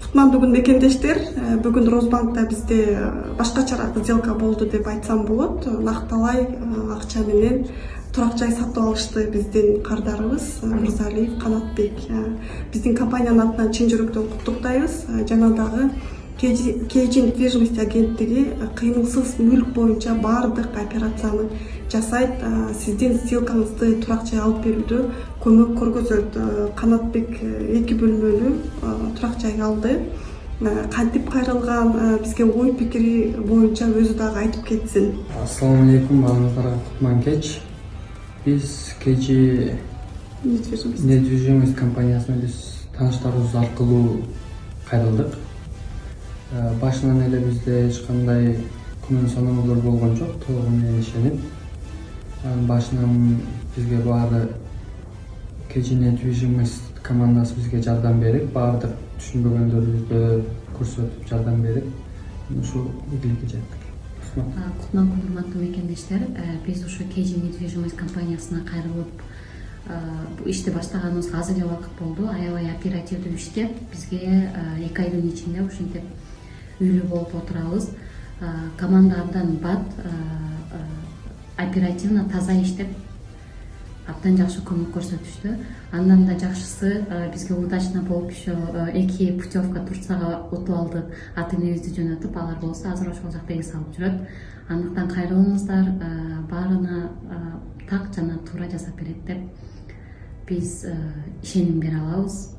Кутмандуу мекендештер, бүгүн Росбанкта бизде башкачараак сделка болду деп айтсам болот. Накталай акча менен турак жай сатып алышты биздин кардарыбыз Мырзалиев Канатбек. Биздин компаниянын атынан чын жүрөктөн куттуктайбыз. Жана дагы Кейжин недвижимость агенттиги кыймылсыз мүлк боюнча баардык операцияны жасайт. Сиздин сделкаңызды турак жай алып берүүдө көмөк көргөзөт. Канатбек 2 бөлмөлүү турак жай алды. Кантип кайрылган, бизге ой пикири боюнча өзү дагы айтып кетсин. Ассаламу алейкум, баарыңыздарга кутман кеч. Биз Кейжи недвижимость компаниясына биз тааныштарыбыз аркылуу кайрылдык. Башынан эле бизде эч кандай күмөн саноолор болгон жок, толугу менен ишенип. Башынан бизге баары Кейжи недвижимость командасы бизге жардам берип, баардык түшүнбөгөндөрүбүздү көрсөтүп жардам берип, ушул ийгиликке жеттик. Кутман урматтуу мекендештер, биз ушу Кейжи недвижимость компаниясына кайрылып ишти баштаганыбызга аз эле убакыт болду. Аябай оперативдүү иштеп, бизге 2 айдын ичинде ушинтип үйлүү болуп отурабыз. Команда абдан бат, оперативно, таза иштеп, абдан жакшы көмөк көрсөтүштү. Андан да жакшысы, бизге удачно болуп еще 2 путевка Турцияга утуп алдык. Ата энебизди жөнөтүп, алар болсо азыр ошол жакта эс алып жүрөт. Андыктан кайрылыңыздар, баарына так жана туура жасап берет деп биз ишеним бере алабыз.